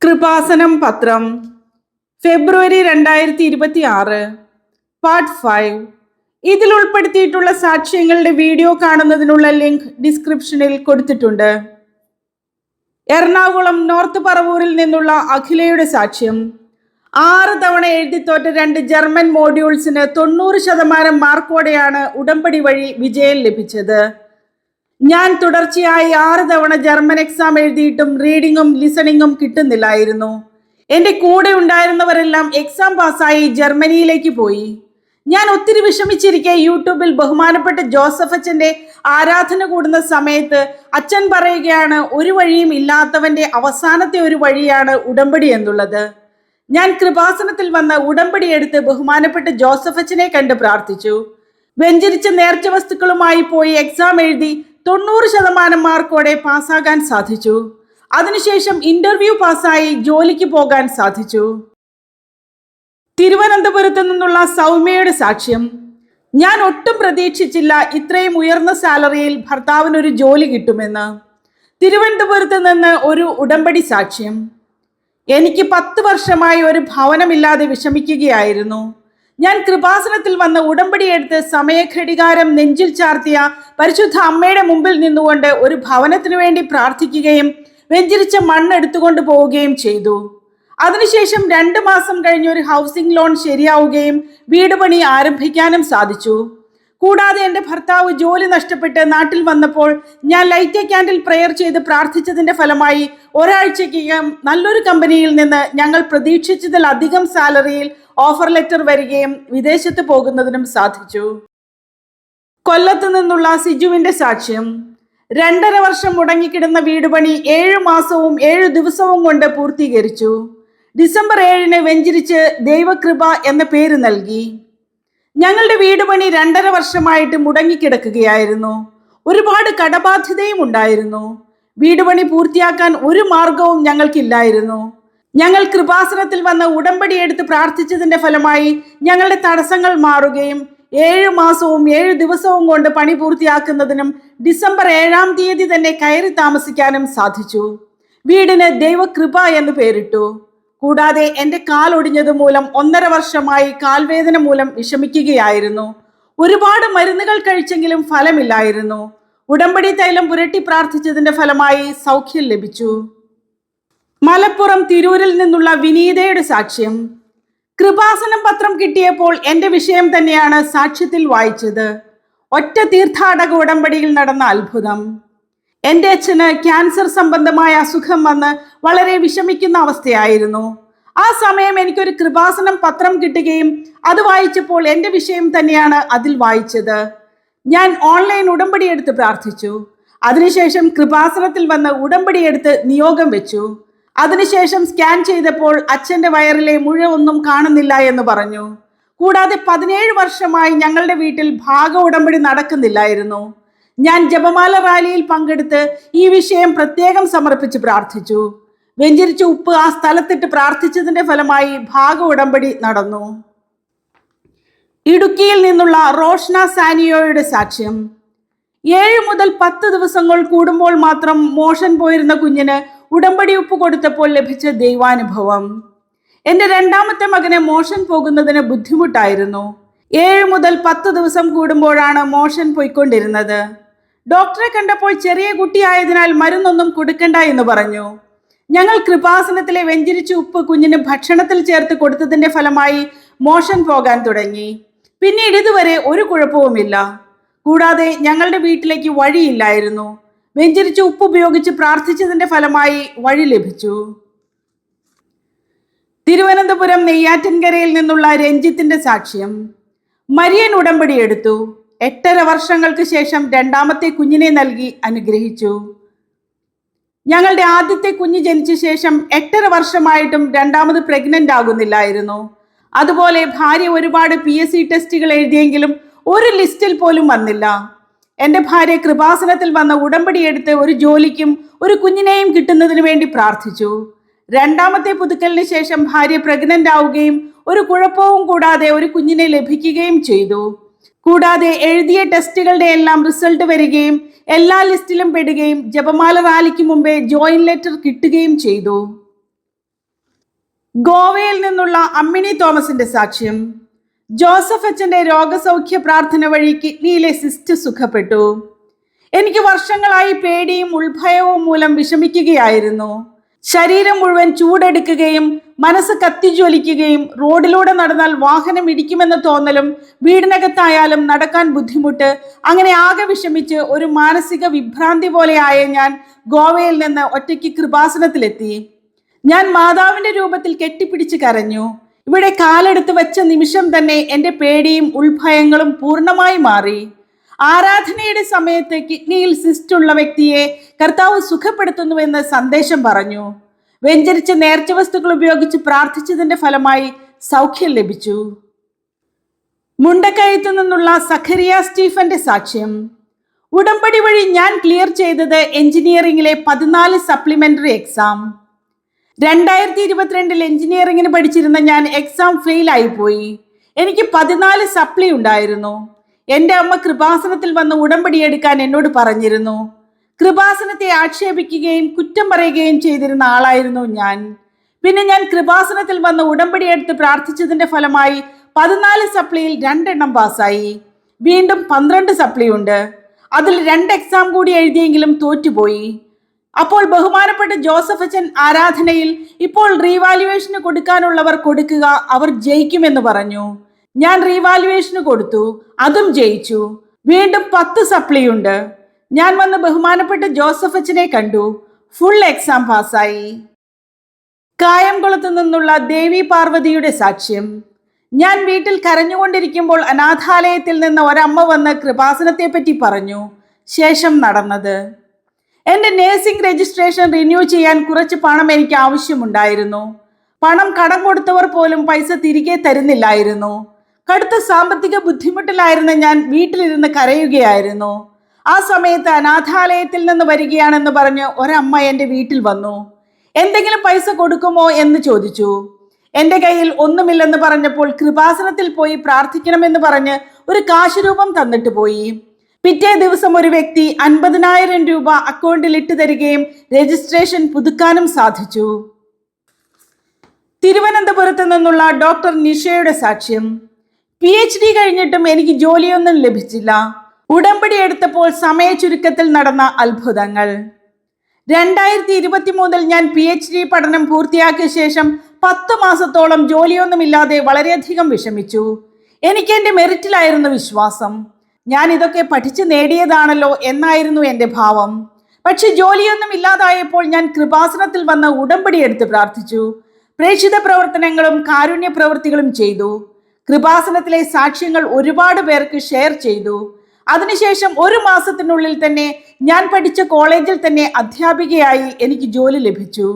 കൃപാസനം പത്രം ഫെബ്രുവരി 2026 പാർട്ട് 5. ഇതിൽ ഉൾപ്പെടുത്തിയിട്ടുള്ള സാക്ഷ്യങ്ങളുടെ വീഡിയോ കാണുന്നതിനുള്ള ലിങ്ക് ഡിസ്ക്രിപ്ഷനിൽ കൊടുത്തിട്ടുണ്ട്. എറണാകുളം നോർത്ത് പറവൂരിൽ നിന്നുള്ള അഖിലയുടെ സാക്ഷ്യം. 6 തവണ എഴുതിത്തോറ്റ 2 ജർമ്മൻ മോഡ്യൂൾസിന് 90% മാർക്കോടെയാണ് ഉടമ്പടി വഴി വിജയം ലഭിച്ചത്. ഞാൻ തുടർച്ചയായി 6 തവണ ജർമ്മൻ എക്സാം എഴുതിയിട്ടും റീഡിങ്ങും ലിസണിങ്ങും കിട്ടുന്നില്ലായിരുന്നു. എൻ്റെ കൂടെ ഉണ്ടായിരുന്നവരെല്ലാം എക്സാം പാസ്സായി ജർമ്മനിയിലേക്ക് പോയി. ഞാൻ ഒത്തിരി വിഷമിച്ചിരിക്കെ യൂട്യൂബിൽ ബഹുമാനപ്പെട്ട ജോസഫ് അച്ഛൻ്റെ ആരാധന കൂടുന്ന സമയത്ത് അച്ഛൻ പറയുകയാണ്, ഒരു വഴിയും ഇല്ലാത്തവൻ്റെ അവസാനത്തെ ഒരു വഴിയാണ് ഉടമ്പടി എന്നുള്ളത്. ഞാൻ കൃപാസനത്തിൽ വന്ന് ഉടമ്പടി എടുത്ത് ബഹുമാനപ്പെട്ട ജോസഫ് അച്ഛനെ കണ്ട് പ്രാർത്ഥിച്ചു. വെഞ്ചരിച്ച നേർച്ച വസ്തുക്കളുമായി പോയി എക്സാം എഴുതി 90% മാർക്കോടെ പാസ്സാകാൻ സാധിച്ചു. അതിനുശേഷം ഇന്റർവ്യൂ പാസ്സായി ജോലിക്ക് പോകാൻ സാധിച്ചു. തിരുവനന്തപുരത്ത് നിന്നുള്ള സൗമ്യയുടെ സാക്ഷ്യം. ഞാൻ ഒട്ടും പ്രതീക്ഷിച്ചില്ല ഇത്രയും ഉയർന്ന സാലറിയിൽ ഭർത്താവിനൊരു ജോലി കിട്ടുമെന്ന്. തിരുവനന്തപുരത്ത് നിന്ന് ഒരു ഉടമ്പടി സാക്ഷ്യം. എനിക്ക് 10 വർഷമായി ഒരു ഭവനമില്ലാതെ വിഷമിക്കുകയായിരുന്നു. ഞാൻ കൃപാസനത്തിൽ വന്ന് ഉടമ്പടി എടുത്ത് സമയഘടികാരം നെഞ്ചിൽ ചാർത്തിയ പരിശുദ്ധ അമ്മയുടെ മുമ്പിൽ നിന്നുകൊണ്ട് ഒരു ഭവനത്തിനു വേണ്ടി പ്രാർത്ഥിക്കുകയും വെഞ്ചരിച്ച മണ്ണ് എടുത്തുകൊണ്ട് പോവുകയും ചെയ്തു. അതിനുശേഷം 2 മാസം കഴിഞ്ഞ് ഒരു ഹൗസിംഗ് ലോൺ ശരിയാവുകയും വീട് പണി ആരംഭിക്കാനും സാധിച്ചു. കൂടാതെ എൻ്റെ ഭർത്താവ് ജോലി നഷ്ടപ്പെട്ട് നാട്ടിൽ വന്നപ്പോൾ ഞാൻ ലൈറ്റ് ക്യാൻഡിൽ പ്രെയർ ചെയ്ത് പ്രാർത്ഥിച്ചതിൻ്റെ ഫലമായി ഒരാഴ്ചയ്ക്കകം നല്ലൊരു കമ്പനിയിൽ നിന്ന് ഞങ്ങൾ പ്രതീക്ഷിച്ചതിലധികം സാലറിയിൽ ഓഫർ ലെറ്റർ വരികയും വിദേശത്ത് പോകുന്നതിനും സാധിച്ചു. കൊല്ലത്ത് നിന്നുള്ള സിജുവിൻ്റെ സാക്ഷ്യം. 2.5 വർഷം മുടങ്ങിക്കിടുന്ന വീട് പണി 7 മാസവും 7 ദിവസവും കൊണ്ട് പൂർത്തീകരിച്ചു. ഡിസംബർ 7 വെഞ്ചരിച്ച് ദൈവകൃപ എന്ന പേര് നൽകി. ഞങ്ങളുടെ വീട് പണി 2.5 വർഷമായിട്ട് മുടങ്ങിക്കിടക്കുകയായിരുന്നു. ഒരുപാട് കടബാധ്യതയും ഉണ്ടായിരുന്നു. വീട് പണി പൂർത്തിയാക്കാൻ ഒരു മാർഗവും ഞങ്ങൾക്കില്ലായിരുന്നു. ഞങ്ങൾ കൃപാസനത്തിൽ വന്ന് ഉടമ്പടി എടുത്ത് പ്രാർത്ഥിച്ചതിന്റെ ഫലമായി ഞങ്ങളുടെ തടസ്സങ്ങൾ മാറുകയും 7 മാസവും 7 ദിവസവും കൊണ്ട് പണി പൂർത്തിയാക്കുന്നതിനും ഡിസംബർ 7-ാം തീയതി തന്നെ കയറി താമസിക്കാനും സാധിച്ചു. വീടിന് ദൈവകൃപ എന്ന് പേരിട്ടു. കൂടാതെ എൻ്റെ കാലൊടിഞ്ഞത് മൂലം 1.5 വർഷമായി കാൽവേദന മൂലം വിഷമിക്കുകയായിരുന്നു. ഒരുപാട് മരുന്നുകൾ കഴിച്ചെങ്കിലും ഫലമില്ലായിരുന്നു. ഉടമ്പടി തൈലം പുരട്ടി പ്രാർത്ഥിച്ചതിന്റെ ഫലമായി സൗഖ്യം ലഭിച്ചു. മലപ്പുറം തിരൂരിൽ നിന്നുള്ള വിനീതയുടെ സാക്ഷ്യം. കൃപാസനം പത്രം കിട്ടിയപ്പോൾ എൻ്റെ വിഷയം തന്നെയാണ് സാക്ഷ്യത്തിൽ വായിച്ചത്. ഒറ്റ തീർത്ഥാടക ഉടമ്പടിയിൽ നടന്ന അത്ഭുതം. എൻ്റെ അച്ഛന് ക്യാൻസർ സംബന്ധമായ അസുഖം വന്ന് വളരെ വിഷമിക്കുന്ന അവസ്ഥയായിരുന്നു. ആ സമയം എനിക്കൊരു കൃപാസനം പത്രം കിട്ടുകയും അത് വായിച്ചപ്പോൾ എൻ്റെ വിഷയം തന്നെയാണ് അതിൽ വായിച്ചത്. ഞാൻ ഓൺലൈൻ ഉടമ്പടി എടുത്ത് പ്രാർത്ഥിച്ചു. അതിനുശേഷം കൃപാസനത്തിൽ വന്ന് ഉടമ്പടി എടുത്ത് നിയോഗം വെച്ചു. അതിനുശേഷം സ്കാൻ ചെയ്തപ്പോൾ അച്ഛൻ്റെ വയറിലെ മുഴ ഒന്നും കാണുന്നില്ല എന്ന് പറഞ്ഞു. കൂടാതെ 17 വർഷമായി ഞങ്ങളുടെ വീട്ടിൽ ഭാഗ ഉടമ്പടി നടക്കുന്നില്ലായിരുന്നു. ഞാൻ ജപമാല റാലിയിൽ പങ്കെടുത്ത് ഈ വിഷയം പ്രത്യേകം സമർപ്പിച്ച് പ്രാർത്ഥിച്ചു. വെഞ്ചരിച്ച ഉപ്പ് ആ സ്ഥലത്തിട്ട് പ്രാർത്ഥിച്ചതിന്റെ ഫലമായി ഭാഗ ഉടമ്പടി നടന്നു. ഇടുക്കിയിൽ നിന്നുള്ള റോഷ്ന സാനിയോയുടെ സാക്ഷ്യം. 7 മുതൽ 10 ദിവസങ്ങൾ കൂടുമ്പോൾ മാത്രം മോഷൻ പോയിരുന്ന കുഞ്ഞിന് ഉടമ്പടി ഉപ്പ് കൊടുത്തപ്പോൾ ലഭിച്ച ദൈവാനുഭവം. എൻ്റെ 2ാമത്തെ മകന് മോഷൻ പോകുന്നതിന് ബുദ്ധിമുട്ടായിരുന്നു. 7 മുതൽ 10 ദിവസം കൂടുമ്പോഴാണ് മോഷൻ പോയിക്കൊണ്ടിരുന്നത്. ഡോക്ടറെ കണ്ടപ്പോൾ ചെറിയ കുട്ടിയായതിനാൽ മരുന്നൊന്നും കൊടുക്കണ്ട എന്ന് പറഞ്ഞു. ഞങ്ങൾ കൃപാസനത്തിലെ വെഞ്ചരിച്ച ഉപ്പ് കുഞ്ഞിന് ഭക്ഷണത്തിൽ ചേർത്ത് കൊടുത്തതിന്റെ ഫലമായി മോഷൻ പോകാൻ തുടങ്ങി. പിന്നീട് ഇതുവരെ ഒരു കുഴപ്പവുമില്ല. കൂടാതെ ഞങ്ങളുടെ വീട്ടിലേക്ക് വഴിയില്ലായിരുന്നു. വെഞ്ചരിച്ച ഉപ്പ് ഉപയോഗിച്ച് പ്രാർത്ഥിച്ചതിന്റെ ഫലമായി വഴി ലഭിച്ചു. തിരുവനന്തപുരം നെയ്യാറ്റിൻകരയിൽ നിന്നുള്ള രഞ്ജിത്തിന്റെ സാക്ഷ്യം. മരിയൻ ഉടമ്പടി എടുത്തു. 8.5 വർഷങ്ങൾക്ക് ശേഷം 2ാമത്തെ കുഞ്ഞിനെ നൽകി അനുഗ്രഹിച്ചു. ഞങ്ങളുടെ ആദ്യത്തെ കുഞ്ഞ് ജനിച്ച ശേഷം 8.5 വർഷമായിട്ടും 2ാമത് പ്രഗ്നന്റ് ആകുന്നില്ലായിരുന്നു. അതുപോലെ ഭാര്യ ഒരുപാട് PSC ടെസ്റ്റുകൾ എഴുതിയെങ്കിലും ഒരു ലിസ്റ്റിൽ പോലും വന്നില്ല. എൻ്റെ ഭാര്യ കൃപാസനത്തിൽ വന്ന ഉടമ്പടി എടുത്ത് ഒരു ജോലിക്കും ഒരു കുഞ്ഞിനെയും കിട്ടുന്നതിന് വേണ്ടി പ്രാർത്ഥിച്ചു. 2ാമത്തെ പുതുക്കലിന് ശേഷം ഭാര്യ പ്രഗ്നന്റ് ആവുകയും ഒരു കുഴപ്പവും കൂടാതെ ഒരു കുഞ്ഞിനെ ലഭിക്കുകയും ചെയ്തു. കൂടാതെ എഴുതിയ ടെസ്റ്റുകളുടെ എല്ലാം റിസൾട്ട് വരികയും എല്ലാ ലിസ്റ്റിലും പെടുകയും ജപമാല റാലിക്ക് മുമ്പേ ജോയിൻ ലെറ്റർ കിട്ടുകയും ചെയ്തു. ഗോവയിൽ നിന്നുള്ള അമ്മിണി തോമസിന്റെ സാക്ഷ്യം. ജോസഫ് അച്ഛന്റെ രോഗസൗഖ്യ പ്രാർത്ഥന വഴി കിഡ്നിയിലെ സിസ്റ്റ് സുഖപ്പെട്ടു. എനിക്ക് വർഷങ്ങളായി പേടിയും ഉൾഭയവും മൂലം വിഷമിക്കുകയായിരുന്നു. ശരീരം മുഴുവൻ ചൂടെടുക്കുകയും മനസ്സ് കത്തിജ്വലിക്കുകയും റോഡിലൂടെ നടന്നാൽ വാഹനം ഇടിക്കുമെന്ന തോന്നലും വീടിനകത്തായാലും നടക്കാൻ ബുദ്ധിമുട്ട്, അങ്ങനെ ആകെ വിഷമിച്ച് ഒരു മാനസിക വിഭ്രാന്തി പോലെയായ ഞാൻ ഗോവയിൽ നിന്ന് ഒറ്റയ്ക്ക് കൃപാസനത്തിലെത്തി. ഞാൻ മാതാവിന്റെ രൂപത്തിൽ കെട്ടിപ്പിടിച്ച് കരഞ്ഞു. ഇവിടെ കാലെടുത്ത് വെച്ച നിമിഷം തന്നെ എൻ്റെ പേടിയും ഉൾഭയങ്ങളും പൂർണ്ണമായി മാറി. ആരാധനയുടെ സമയത്ത് കിഡ്നിയിൽ സിസ്റ്റ് ഉള്ള വ്യക്തിയെ കർത്താവ് സുഖപ്പെടുത്തുന്നുവെന്ന് സന്ദേശം പറഞ്ഞു. വെഞ്ചരിച്ച നേർച്ച വസ്തുക്കൾ ഉപയോഗിച്ച് പ്രാർത്ഥിച്ചതിന്റെ ഫലമായി സൗഖ്യം ലഭിച്ചു. മുണ്ടക്കയത്തു നിന്നുള്ള സഖറിയ സ്റ്റീഫന്റെ സാക്ഷ്യം. ഉടമ്പടി വഴി ഞാൻ ക്ലിയർ ചെയ്തത് എഞ്ചിനീയറിംഗിലെ 14 സപ്ലിമെന്ററി എക്സാം. 2022 എഞ്ചിനീയറിംഗിന് പഠിച്ചിരുന്ന ഞാൻ എക്സാം ഫെയിൽ ആയിപ്പോയി. എനിക്ക് 14 സപ്ലി ഉണ്ടായിരുന്നു. എൻ്റെ അമ്മ കൃപാസനത്തിൽ വന്ന് ഉടമ്പടി എടുക്കാൻ എന്നോട് പറഞ്ഞിരുന്നു. കൃപാസനത്തെ ആക്ഷേപിക്കുകയും കുറ്റം പറയുകയും ചെയ്തിരുന്ന ആളായിരുന്നു ഞാൻ. പിന്നെ ഞാൻ കൃപാസനത്തിൽ വന്ന് ഉടമ്പടി എടുത്ത് പ്രാർത്ഥിച്ചതിന്റെ ഫലമായി 14 സപ്ലിയിൽ 2 എണ്ണം പാസ്സായി. വീണ്ടും 12 സപ്ലി ഉണ്ട്. അതിൽ 2 എക്സാം കൂടി എഴുതിയെങ്കിലും തോറ്റുപോയി. അപ്പോൾ ബഹുമാനപ്പെട്ട ജോസഫ് അച്ഛൻ ആരാധനയിൽ ഇപ്പോൾ റീവാലുവേഷന് കൊടുക്കാനുള്ളവർ കൊടുക്കുക, അവർ ജയിക്കുമെന്ന് പറഞ്ഞു. ഞാൻ റീവാലുവേഷന് കൊടുത്തു, അതും ജയിച്ചു. വീണ്ടും 10 സപ്ലി ഉണ്ട്. ഞാൻ വന്ന് ബഹുമാനപ്പെട്ട ജോസഫ് അച്ഛനെ കണ്ടു. ഫുൾ എക്സാം പാസ്സായി. കായംകുളത്ത് നിന്നുള്ള ദേവി പാർവതിയുടെ സാക്ഷ്യം. ഞാൻ വീട്ടിൽ കരഞ്ഞുകൊണ്ടിരിക്കുമ്പോൾ അനാഥാലയത്തിൽ നിന്ന് ഒരമ്മ വന്ന് കൃപാസനത്തെ പറ്റി പറഞ്ഞു. ശേഷം നടന്നത്: എൻ്റെ നേഴ്സിംഗ് രജിസ്ട്രേഷൻ റിന്യൂ ചെയ്യാൻ കുറച്ച് പണം എനിക്ക് ആവശ്യമുണ്ടായിരുന്നു. പണം കടം കൊടുത്തവർ പോലും പൈസ തിരികെ തരുന്നില്ലായിരുന്നു. കടുത്ത സാമ്പത്തിക ബുദ്ധിമുട്ടിലായിരുന്ന ഞാൻ വീട്ടിലിരുന്ന് കരയുകയായിരുന്നു. ആ സമയത്ത് അനാഥാലയത്തിൽ നിന്ന് വരികയാണെന്ന് പറഞ്ഞ് ഒരമ്മ എൻ്റെ വീട്ടിൽ വന്നു. എന്തെങ്കിലും പൈസ കൊടുക്കുമോ എന്ന് ചോദിച്ചു. എൻ്റെ കയ്യിൽ ഒന്നുമില്ലെന്ന് പറഞ്ഞപ്പോൾ കൃപാസനത്തിൽ പോയി പ്രാർത്ഥിക്കണമെന്ന് പറഞ്ഞ് ഒരു കാശുരൂപം തന്നിട്ട് പോയി. പിറ്റേ ദിവസം ഒരു വ്യക്തി 50,000 രൂപ അക്കൗണ്ടിൽ ഇട്ട് തരികയും രജിസ്ട്രേഷൻ പുതുക്കാനും സാധിച്ചു. തിരുവനന്തപുരത്ത് നിന്നുള്ള ഡോക്ടർ നിഷയുടെ സാക്ഷ്യം. PhD കഴിഞ്ഞിട്ടും എനിക്ക് ജോലിയൊന്നും ലഭിച്ചില്ല. ഉടമ്പടി എടുത്തപ്പോൾ സമയ ചുരുക്കത്തിൽ നടന്ന അത്ഭുതങ്ങൾ. 2023 ഞാൻ PhD പഠനം പൂർത്തിയാക്കിയ ശേഷം 10 മാസത്തോളം ജോലിയൊന്നുമില്ലാതെ വളരെയധികം വിഷമിച്ചു. എനിക്ക് എൻ്റെ മെറിറ്റിലായിരുന്നു വിശ്വാസം. ഞാൻ ഇതൊക്കെ പഠിച്ചു നേടിയതാണല്ലോ എന്നായിരുന്നു എൻ്റെ ഭാവം. പക്ഷെ ജോലിയൊന്നും ഇല്ലാതായപ്പോൾ ഞാൻ കൃപാസനത്തിൽ വന്ന് ഉടമ്പടി എടുത്ത് പ്രാർത്ഥിച്ചു. പ്രേക്ഷിത പ്രവർത്തനങ്ങളും കാരുണ്യ പ്രവൃത്തികളും ചെയ്തു. കൃപാസനത്തിലെ സാക്ഷ്യങ്ങൾ ഒരുപാട് പേർക്ക് ഷെയർ ചെയ്തു. അതിനുശേഷം 1 മാസത്തിനുള്ളിൽ തന്നെ ഞാൻ പഠിച്ച കോളേജിൽ തന്നെ അധ്യാപികയായി എനിക്ക് ജോലി ലഭിച്ചു.